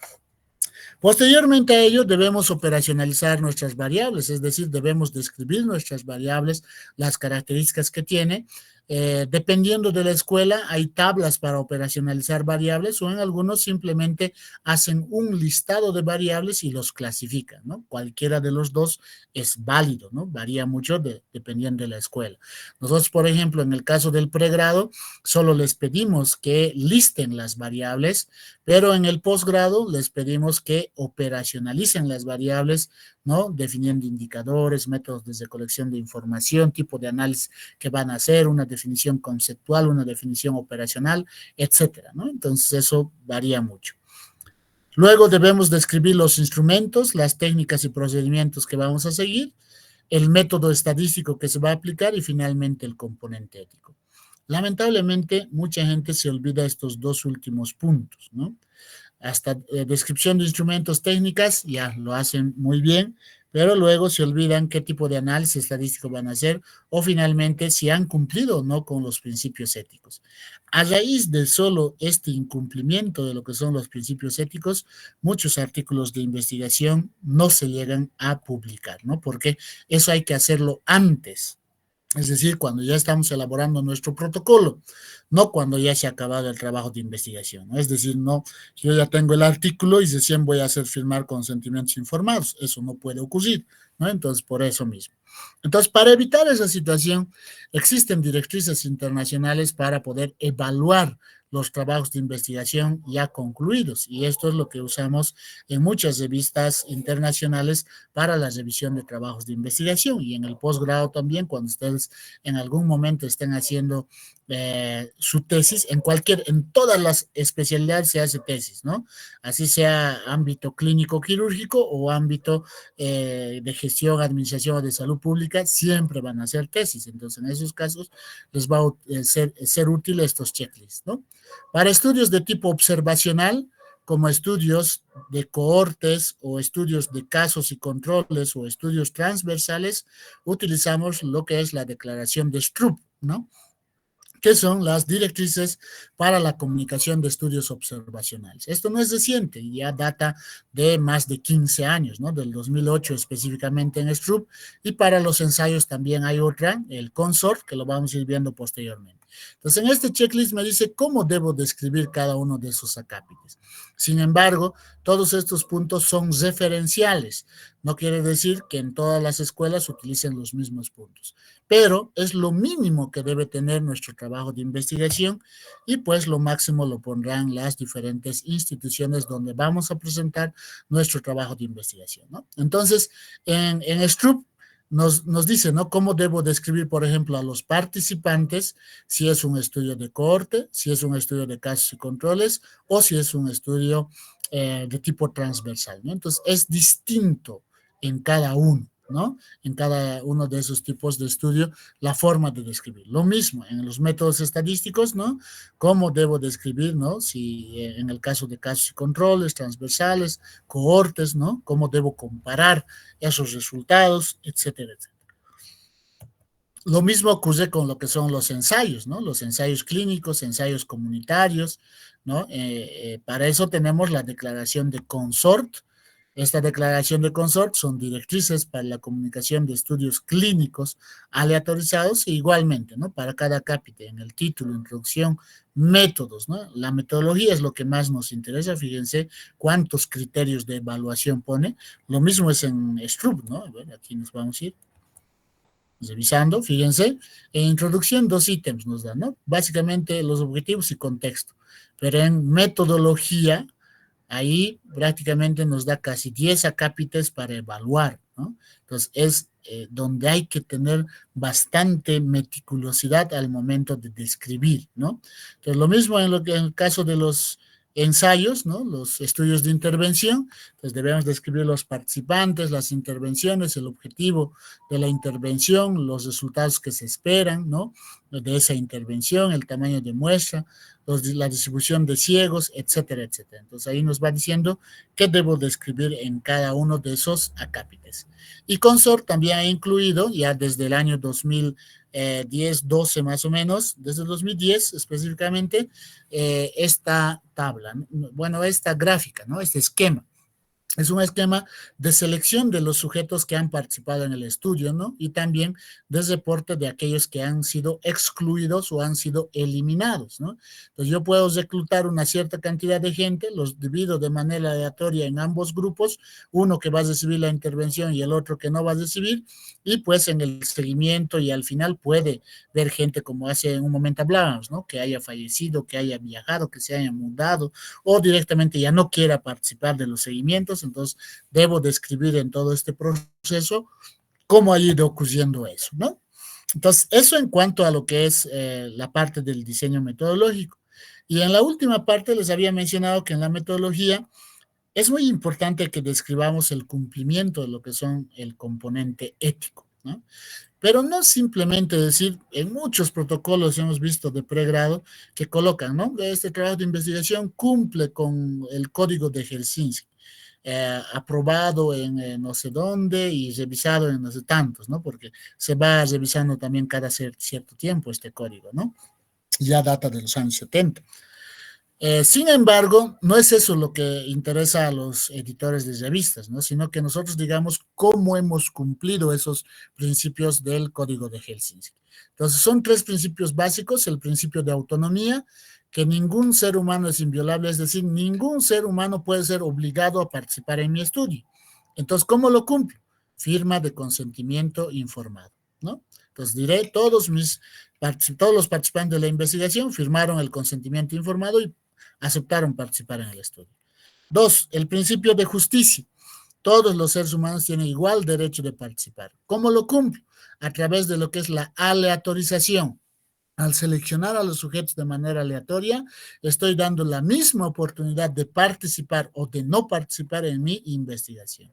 Posteriormente a ello, debemos operacionalizar nuestras variables, es decir, debemos describir nuestras variables, las características que tiene. Dependiendo de la escuela, hay tablas para operacionalizar variables o en algunos simplemente hacen un listado de variables y los clasifican, ¿no? Cualquiera de los dos es válido, ¿no? Varía mucho dependiendo de la escuela. Nosotros, por ejemplo, en el caso del pregrado, solo les pedimos que listen las variables, pero en el posgrado les pedimos que operacionalicen las variables, ¿no? Definiendo indicadores, métodos de recolección de información, tipo de análisis que van a hacer, una definición conceptual, una definición operacional, etcétera, ¿no? Entonces eso varía mucho. Luego debemos describir los instrumentos, las técnicas y procedimientos que vamos a seguir, el método estadístico que se va a aplicar y finalmente el componente ético. Lamentablemente, mucha gente se olvida estos dos últimos puntos, ¿no? Hasta descripción de instrumentos técnicas, ya lo hacen muy bien, pero luego se olvidan qué tipo de análisis estadístico van a hacer o finalmente si han cumplido o no con los principios éticos. A raíz de solo este incumplimiento de lo que son los principios éticos, muchos artículos de investigación no se llegan a publicar, ¿no? Porque eso hay que hacerlo antes. Es decir, cuando ya estamos elaborando nuestro protocolo, no cuando ya se ha acabado el trabajo de investigación, ¿no? Es decir, no, yo ya tengo el artículo y recién voy a hacer firmar consentimientos informados, eso no puede ocurrir, ¿no? Entonces, por eso mismo. Entonces, para evitar esa situación, existen directrices internacionales para poder evaluar los trabajos de investigación ya concluidos, y esto es lo que usamos en muchas revistas internacionales para la revisión de trabajos de investigación, y en el posgrado también, cuando ustedes en algún momento estén haciendo su tesis, en todas las especialidades se hace tesis, ¿no? Así sea ámbito clínico quirúrgico o ámbito de gestión, administración o de salud pública, siempre van a hacer tesis. Entonces, en esos casos les va a ser útil estos checklists, ¿no? Para estudios de tipo observacional, como estudios de cohortes o estudios de casos y controles o estudios transversales, utilizamos lo que es la declaración de Stroop, ¿no? Que son las directrices para la comunicación de estudios observacionales. Esto no es reciente, ya data de más de 15 años, ¿no? Del 2008 específicamente en Stroop, y para los ensayos también hay otra, el Consort, que lo vamos a ir viendo posteriormente. Entonces, en este checklist me dice cómo debo describir cada uno de esos acápites. Sin embargo, todos estos puntos son referenciales. No quiere decir que en todas las escuelas utilicen los mismos puntos, pero es lo mínimo que debe tener nuestro trabajo de investigación, y pues lo máximo lo pondrán las diferentes instituciones donde vamos a presentar nuestro trabajo de investigación, ¿no? Entonces, en Stroop nos dice, ¿no? Cómo debo describir, por ejemplo, a los participantes, si es un estudio de cohorte, si es un estudio de casos y controles, o si es un estudio de tipo transversal, ¿no? Entonces, es distinto en cada uno, ¿no? En cada uno de esos tipos de estudio, la forma de describir. Lo mismo en los métodos estadísticos, ¿no? ¿Cómo debo describir, ¿no? Si en el caso de casos y controles, transversales, cohortes, ¿no? ¿Cómo debo comparar esos resultados, etcétera, etcétera? Lo mismo ocurre con lo que son los ensayos, ¿no? Los ensayos clínicos, ensayos comunitarios, ¿no? Para eso tenemos la declaración de Consort. Esta declaración de Consort son directrices para la comunicación de estudios clínicos aleatorizados, e igualmente, ¿no? Para cada acápite, en el título, introducción, métodos, ¿no? La metodología es lo que más nos interesa. Fíjense cuántos criterios de evaluación pone. Lo mismo es en Stroop, ¿no? A ver, aquí nos vamos a ir revisando, fíjense, en introducción 2 ítems nos dan, ¿no? Básicamente los objetivos y contexto, pero en metodología, ahí prácticamente nos da casi 10 acápites para evaluar, ¿no? Entonces es donde hay que tener bastante meticulosidad al momento de describir, ¿no? Entonces lo mismo en el caso de los ensayos, ¿no? Los estudios de intervención. Entonces debemos describir los participantes, las intervenciones, el objetivo de la intervención, los resultados que se esperan, ¿no? De esa intervención, el tamaño de muestra, la distribución de ciegos, etcétera, etcétera. Entonces ahí nos va diciendo qué debo describir en cada uno de esos acápites. Y Consort también ha incluido, ya desde el año 2010, 12 más o menos, desde el 2010 específicamente, esta tabla, bueno, esta gráfica, ¿no? Este esquema. Es un esquema de selección de los sujetos que han participado en el estudio, ¿no? Y también de reporte de aquellos que han sido excluidos o han sido eliminados, ¿no? Entonces yo puedo reclutar una cierta cantidad de gente, los divido de manera aleatoria en ambos grupos, uno que va a recibir la intervención y el otro que no va a recibir, y pues en el seguimiento y al final puede ver gente como hace un momento hablábamos, ¿no? Que haya fallecido, que haya viajado, que se haya mudado, o directamente ya no quiera participar de los seguimientos. Entonces debo describir en todo este proceso cómo ha ido ocurriendo eso, ¿no? Entonces, eso en cuanto a lo que es la parte del diseño metodológico. Y en la última parte les había mencionado que en la metodología es muy importante que describamos el cumplimiento de lo que son el componente ético, ¿no? Pero no simplemente decir, en muchos protocolos hemos visto de pregrado que colocan, ¿no? Este trabajo de investigación cumple con el código de Helsinki, aprobado en no sé dónde y revisado en no sé tantos, ¿no? Porque se va revisando también cada cierto tiempo este código, ¿no? Ya data de los años 70. Sin embargo, no es eso lo que interesa a los editores de revistas, ¿no? Sino que nosotros digamos cómo hemos cumplido esos principios del Código de Helsinki. Entonces, son tres principios básicos: el principio de autonomía, que ningún ser humano es inviolable, es decir, ningún ser humano puede ser obligado a participar en mi estudio. Entonces, ¿cómo lo cumplo? Firma de consentimiento informado, ¿no? Entonces diré, todos los participantes de la investigación firmaron el consentimiento informado y aceptaron participar en el estudio. Dos, el principio de justicia. Todos los seres humanos tienen igual derecho de participar. ¿Cómo lo cumplo? A través de lo que es la aleatorización. Al seleccionar a los sujetos de manera aleatoria, estoy dando la misma oportunidad de participar o de no participar en mi investigación.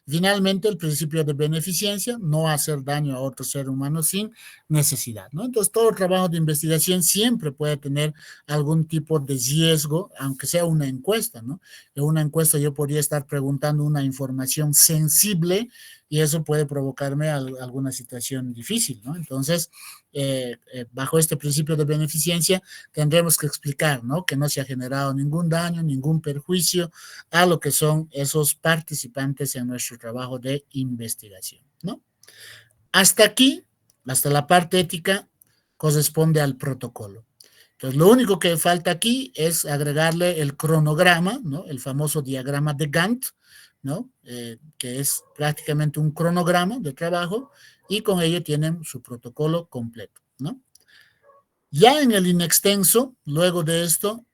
Finalmente, el principio de beneficencia, no hacer daño a otro ser humano sin necesidad, ¿no? Entonces, todo trabajo de investigación siempre puede tener algún tipo de riesgo, aunque sea una encuesta, ¿no? En una encuesta yo podría estar preguntando una información sensible y eso puede provocarme alguna situación difícil, ¿no? Entonces, bajo este principio de beneficencia, tendremos que explicar, ¿no? Que no se ha generado ningún daño, ningún perjuicio a lo que son esos participantes en nuestro trabajo de investigación, ¿no? Hasta aquí, hasta la parte ética, corresponde al protocolo. Entonces, lo único que falta aquí es agregarle el cronograma, ¿no? El famoso diagrama de Gantt, ¿no? Que es prácticamente un cronograma de trabajo y con ello tienen su protocolo completo, ¿no? Ya en el inextenso, luego de esto,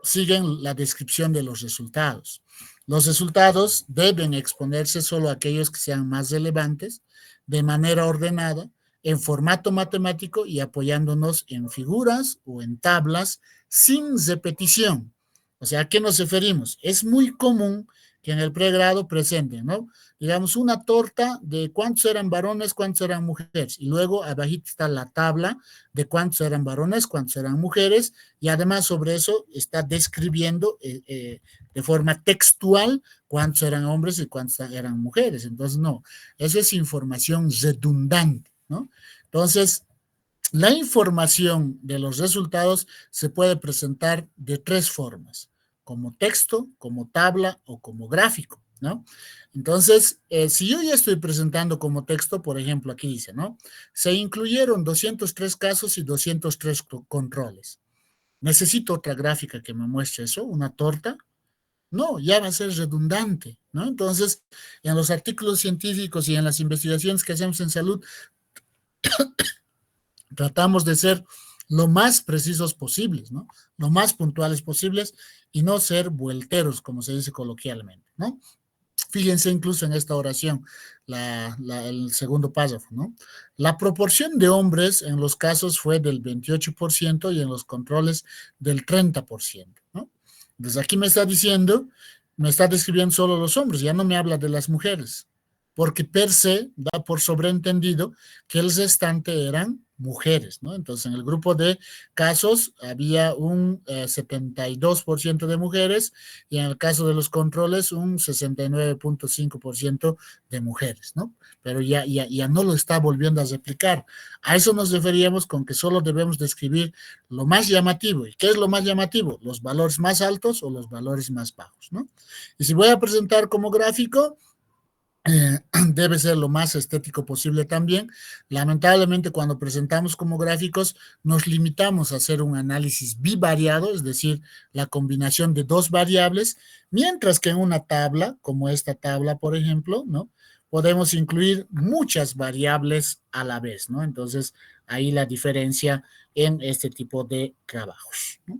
siguen la descripción de los resultados. Los resultados deben exponerse solo a aquellos que sean más relevantes, de manera ordenada, en formato matemático y apoyándonos en figuras o en tablas sin repetición. O sea, ¿a qué nos referimos? Es muy común que en el pregrado presenten, ¿no? Digamos, una torta de cuántos eran varones, cuántos eran mujeres, y luego abajito está la tabla de cuántos eran varones, cuántos eran mujeres, y además sobre eso está describiendo de forma textual cuántos eran hombres y cuántos eran mujeres. Entonces, no, eso es información redundante, ¿no? Entonces, la información de los resultados se puede presentar de tres formas: como texto, como tabla o como gráfico, ¿no? Entonces, si yo ya estoy presentando como texto, por ejemplo, aquí dice, ¿no? Se incluyeron 203 casos y 203 controles. ¿Necesito otra gráfica que me muestre eso? ¿Una torta? No, ya va a ser redundante, ¿no? Entonces, en los artículos científicos y en las investigaciones que hacemos en salud, tratamos de ser lo más precisos posibles, ¿no? Lo más puntuales posibles y no ser vuelteros, como se dice coloquialmente, ¿no? Fíjense incluso en esta oración, el segundo párrafo, ¿no? La proporción de hombres en los casos fue del 28% y en los controles del 30%, ¿no? Entonces aquí me está diciendo, me está describiendo solo los hombres, ya no me habla de las mujeres, porque per se da por sobreentendido que el restante eran mujeres, ¿no? Entonces en el grupo de casos había un 72% de mujeres y en el caso de los controles un 69.5% de mujeres, ¿no? Pero ya no lo está volviendo a replicar. A eso nos referíamos con que solo debemos describir lo más llamativo. ¿Y qué es lo más llamativo? Los valores más altos o los valores más bajos, ¿no? Y si voy a presentar como gráfico, debe ser lo más estético posible también. Lamentablemente, cuando presentamos como gráficos, nos limitamos a hacer un análisis bivariado, es decir, la combinación de dos variables, mientras que en una tabla, como esta tabla, por ejemplo, ¿no? Podemos incluir muchas variables a la vez, ¿no? Entonces, ahí la diferencia en este tipo de trabajos, ¿no?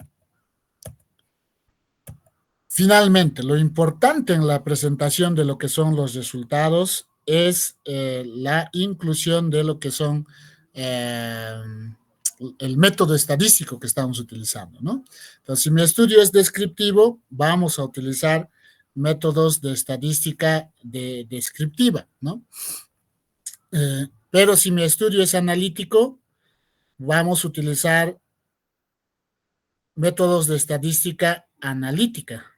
Finalmente, lo importante en la presentación de lo que son los resultados es la inclusión de lo que son eh, el método estadístico que estamos utilizando, ¿no? Entonces, si mi estudio es descriptivo, vamos a utilizar métodos de estadística descriptiva, ¿no? Pero si mi estudio es analítico, vamos a utilizar métodos de estadística analítica.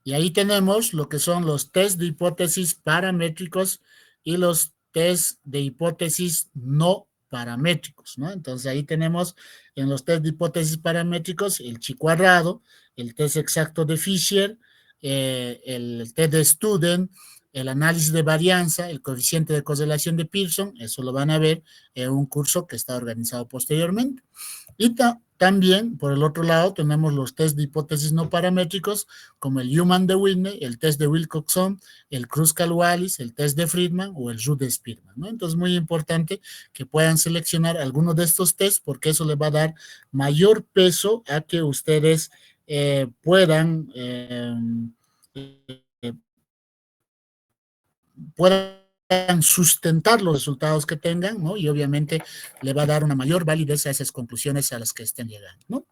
Y ahí tenemos lo que son los test de hipótesis paramétricos y los test de hipótesis no paramétricos, ¿no? Entonces ahí tenemos en los test de hipótesis paramétricos el chi cuadrado, el test exacto de Fisher, el test de Student, el análisis de varianza, el coeficiente de correlación de Pearson, eso lo van a ver en un curso que está organizado posteriormente. Y también, por el otro lado, tenemos los test de hipótesis no paramétricos, como el Human de Whitney, el test de Wilcoxon, el Kruskal-Wallis, el test de Friedman o el Rudd-Spearman, ¿no? Entonces, muy importante que puedan seleccionar alguno de estos tests, porque eso le va a dar mayor peso a que ustedes puedan sustentar los resultados que tengan, ¿no? Y obviamente le va a dar una mayor validez a esas conclusiones a las que estén llegando, ¿no?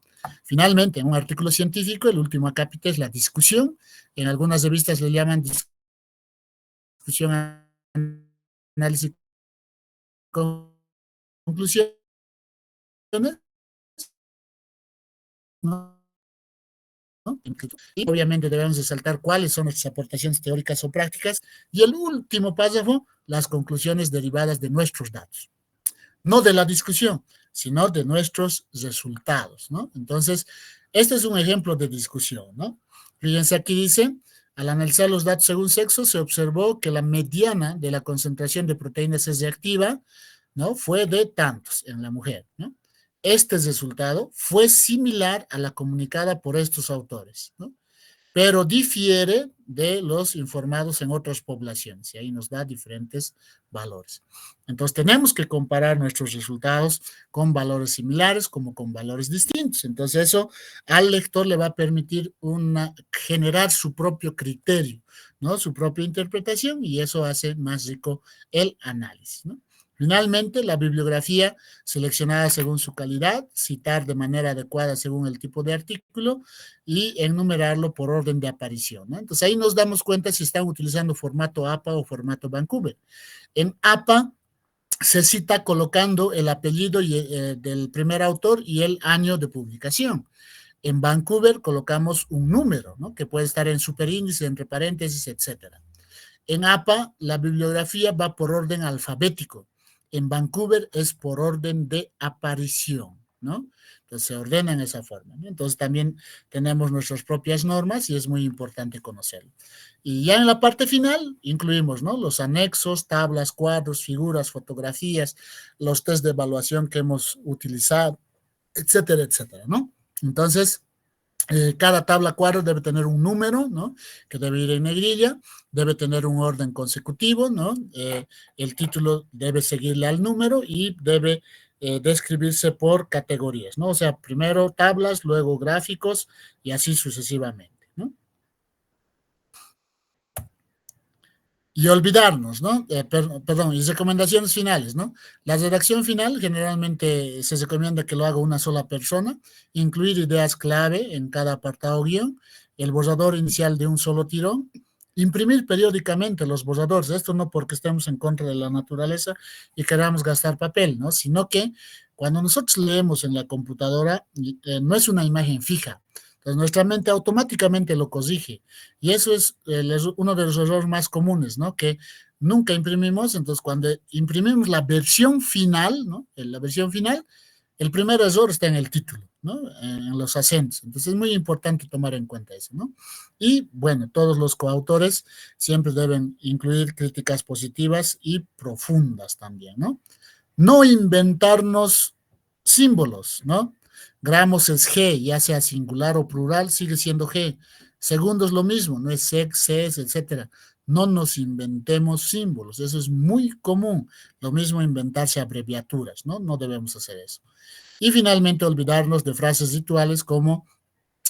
Finalmente, en un artículo científico, el último acápite es la discusión. En algunas revistas le llaman discusión, análisis, conclusiones, ¿no? Y obviamente debemos resaltar cuáles son nuestras aportaciones teóricas o prácticas. Y el último párrafo, las conclusiones derivadas de nuestros datos. No de la discusión, sino de nuestros resultados, ¿no? Entonces, este es un ejemplo de discusión, ¿no? Fíjense, aquí dice, al analizar los datos según sexo, se observó que la mediana de la concentración de proteínas S reactiva, ¿no? Fue de tantos en la mujer, ¿no? Este resultado fue similar a la comunicada por estos autores, ¿no? Pero difiere de los informados en otras poblaciones y ahí nos da diferentes valores. Entonces tenemos que comparar nuestros resultados con valores similares como con valores distintos. Entonces eso al lector le va a permitir generar su propio criterio, ¿no? Su propia interpretación y eso hace más rico el análisis, ¿no? Finalmente, la bibliografía seleccionada según su calidad, citar de manera adecuada según el tipo de artículo y enumerarlo por orden de aparición, ¿no? Entonces ahí nos damos cuenta si están utilizando formato APA o formato Vancouver. En APA se cita colocando el apellido del primer autor y el año de publicación. En Vancouver colocamos un número, ¿no? Que puede estar en superíndice, entre paréntesis, etcétera. En APA, la bibliografía va por orden alfabético. En Vancouver es por orden de aparición, ¿no? Entonces se ordena en esa forma, ¿no? Entonces también tenemos nuestras propias normas y es muy importante conocerlo. Y ya en la parte final incluimos, ¿no? Los anexos, tablas, cuadros, figuras, fotografías, los test de evaluación que hemos utilizado, etcétera, etcétera, ¿no? Entonces, cada tabla cuadro debe tener un número, ¿no? Que debe ir en negrilla, debe tener un orden consecutivo, ¿no? El título debe seguirle al número y debe describirse por categorías, ¿no? O sea, primero tablas, luego gráficos y así sucesivamente, ¿no? y olvidarnos, ¿no? Perdón, y recomendaciones finales, ¿no? La redacción final generalmente se recomienda que lo haga una sola persona, incluir ideas clave en cada apartado guión, el borrador inicial de un solo tirón, imprimir periódicamente los borradores, esto no porque estemos en contra de la naturaleza y queramos gastar papel, ¿no? Sino que cuando nosotros leemos en la computadora, no es una imagen fija, entonces nuestra mente automáticamente lo corrige. Y eso es uno de los errores más comunes, ¿no? Que nunca imprimimos, entonces cuando imprimimos la versión final, ¿no? La versión final, el primer error está en el título, ¿no? En los acentos. Entonces es muy importante tomar en cuenta eso, ¿no? Y bueno, todos los coautores siempre deben incluir críticas positivas y profundas también, ¿no? No inventarnos símbolos, ¿no? Gramos es G, ya sea singular o plural, sigue siendo G. Segundo es lo mismo, no es sex, ses, etcétera. No nos inventemos símbolos, eso es muy común. Lo mismo inventarse abreviaturas, ¿no? No debemos hacer eso. Y finalmente olvidarnos de frases rituales como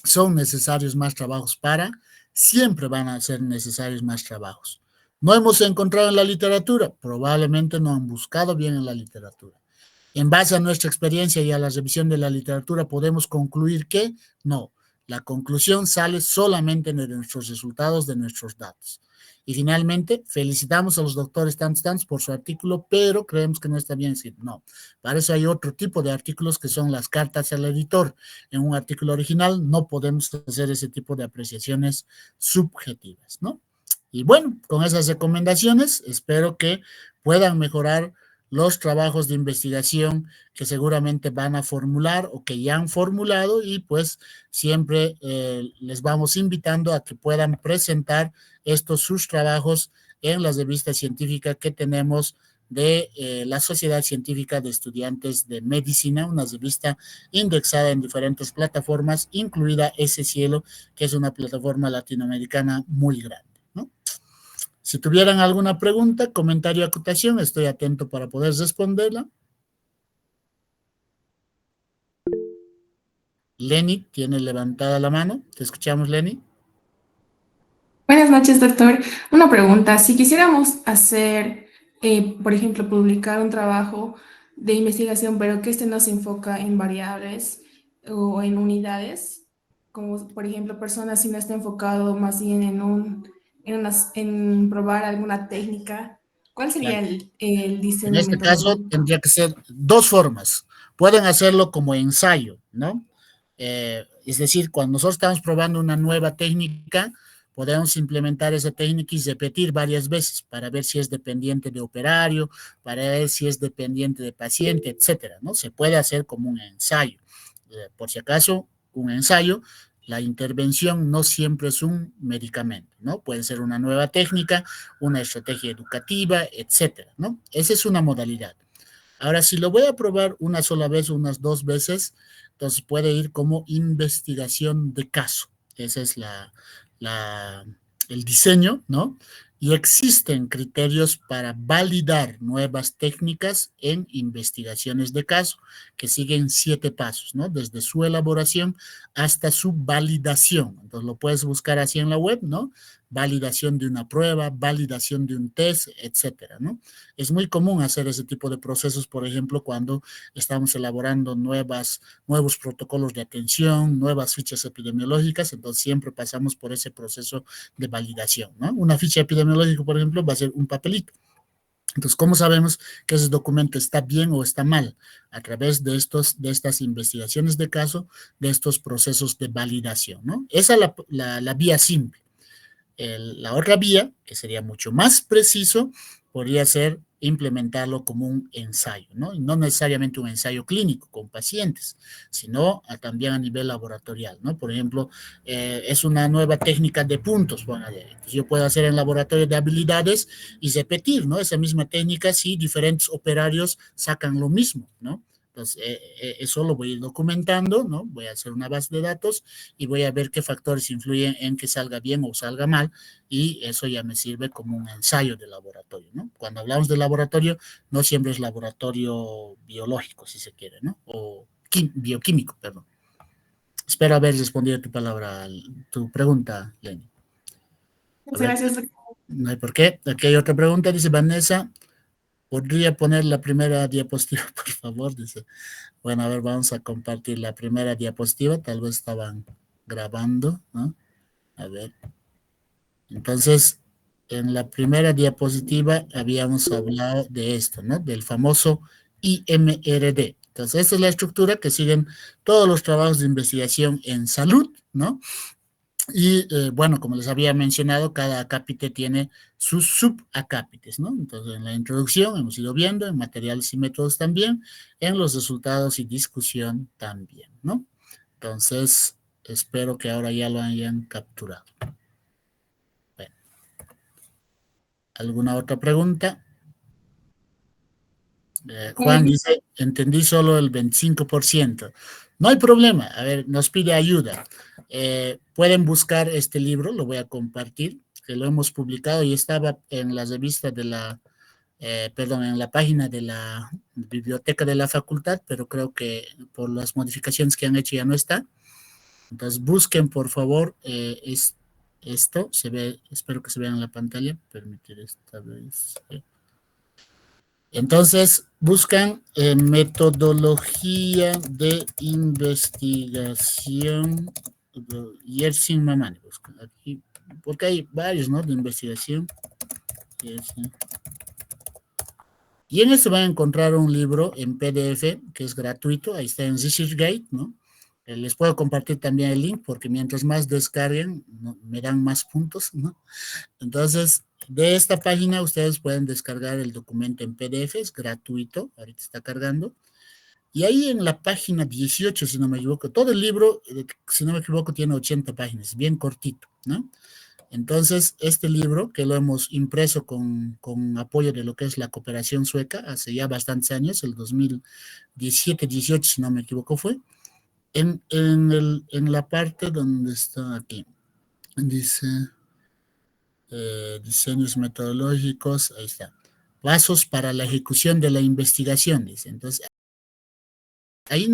son necesarios más trabajos para, siempre van a ser necesarios más trabajos. No hemos encontrado en la literatura, probablemente no han buscado bien en la literatura. En base a nuestra experiencia y a la revisión de la literatura, podemos concluir que no, la conclusión sale solamente de nuestros resultados, de nuestros datos. Y finalmente, felicitamos a los doctores Tanz por su artículo, pero creemos que no está bien decir no. Para eso hay otro tipo de artículos que son las cartas al editor. En un artículo original no podemos hacer ese tipo de apreciaciones subjetivas, ¿no? Y bueno, con esas recomendaciones, espero que puedan mejorar los trabajos de investigación que seguramente van a formular o que ya han formulado y pues siempre les vamos invitando a que puedan presentar estos sus trabajos en la revista científica que tenemos de la Sociedad Científica de Estudiantes de Medicina, una revista indexada en diferentes plataformas, incluida Ese Cielo, que es una plataforma latinoamericana muy grande, ¿no? Si tuvieran alguna pregunta, comentario, acotación, estoy atento para poder responderla. Lenny tiene levantada la mano. Te escuchamos, Lenny. Buenas noches, doctor. Una pregunta. Si quisiéramos hacer, por ejemplo, publicar un trabajo de investigación, pero que este no se enfoca en variables o en unidades, como por ejemplo personas, si no está enfocado más bien en probar alguna técnica, ¿cuál sería Claro. el En diseño este caso, metodológico? tendría que ser dos formas. Pueden hacerlo como ensayo, ¿no? Es decir, cuando nosotros estamos probando una nueva técnica, podemos implementar esa técnica y repetir varias veces para ver si es dependiente de operario, para ver si es dependiente de paciente, etcétera, ¿no? Se puede hacer como un ensayo. Por si acaso, un ensayo, la intervención no siempre es un medicamento, ¿no? Puede ser una nueva técnica, una estrategia educativa, etcétera, ¿no? Esa es una modalidad. Ahora, si lo voy a probar una sola vez o unas dos veces, entonces puede ir como investigación de caso. Ese es la, el diseño, ¿no? Y existen criterios para validar nuevas técnicas en investigaciones de caso, que siguen 7 pasos, ¿no? Desde su elaboración hasta su validación. Entonces lo puedes buscar así en la web, ¿no? Validación de una prueba, validación de un test, etcétera, ¿no? Es muy común hacer ese tipo de procesos, por ejemplo, cuando estamos elaborando nuevos protocolos de atención, nuevas fichas epidemiológicas, entonces siempre pasamos por ese proceso de validación, ¿no? Una ficha epidemiológica, por ejemplo, va a ser un papelito. Entonces, ¿cómo sabemos que ese documento está bien o está mal? A través de estas investigaciones de caso, de estos procesos de validación, ¿no? Esa es la vía simple. La otra vía, que sería mucho más preciso, podría ser implementarlo como un ensayo, ¿no? Y no necesariamente un ensayo clínico con pacientes, sino también a nivel laboratorial, ¿no? Por ejemplo, es una nueva técnica de puntos, bueno, yo puedo hacer en laboratorio de habilidades y repetir, ¿no? Esa misma técnica si diferentes operarios sacan lo mismo, ¿no? Entonces, eso lo voy a ir documentando, ¿no? Voy a hacer una base de datos y voy a ver qué factores influyen en que salga bien o salga mal, y eso ya me sirve como un ensayo de laboratorio, ¿no? Cuando hablamos de laboratorio, no siempre es laboratorio biológico, si se quiere, ¿no? O bioquímico, perdón. Espero haber respondido tu pregunta, Lenny. A Muchas ver, gracias, doctor. No hay por qué. Aquí hay otra pregunta, dice Vanessa. ¿Podría poner la primera diapositiva, por favor? Dice. Bueno, a ver, vamos a compartir la primera diapositiva. Tal vez estaban grabando, ¿no? A ver. Entonces, en la primera diapositiva habíamos hablado de esto, ¿no? Del famoso IMRD. Entonces, esta es la estructura que siguen todos los trabajos de investigación en salud, ¿no? Y bueno, como les había mencionado, cada acápite tiene sus subacápites, ¿no? Entonces, en la introducción hemos ido viendo, en materiales y métodos también, en los resultados y discusión también, ¿no? Entonces, espero que ahora ya lo hayan capturado. Bueno, ¿alguna otra pregunta? Juan dice, entendí solo el 25%. No hay problema, a ver, nos pide ayuda. Pueden buscar este libro, lo voy a compartir, que lo hemos publicado y estaba en la revista de la, perdón, en la página de la biblioteca de la facultad, pero creo que por las modificaciones que han hecho ya no está. Entonces busquen, por favor, esto, se ve, espero que se vea en la pantalla, permitir esta vez. Entonces, buscan metodología de investigación Yersin Mamani, buscan aquí, porque hay varios, ¿no? De investigación. Y en este van a encontrar un libro en PDF que es gratuito, ahí está en ResearchGate, ¿no? Les puedo compartir también el link porque mientras más descarguen, ¿no? Me dan más puntos, ¿no? Entonces, de esta página ustedes pueden descargar el documento en PDF, es gratuito, ahorita está cargando. Y ahí en la página 18, si no me equivoco, todo el libro, si no me equivoco, tiene 80 páginas, bien cortito, ¿no? Entonces, este libro, que lo hemos impreso con apoyo de lo que es la cooperación sueca, hace ya bastantes años, el 2017-18, si no me equivoco, fue, en la parte donde está aquí, dice... diseños metodológicos, ahí está. Pasos para la ejecución de la investigación, dice. Entonces, ahí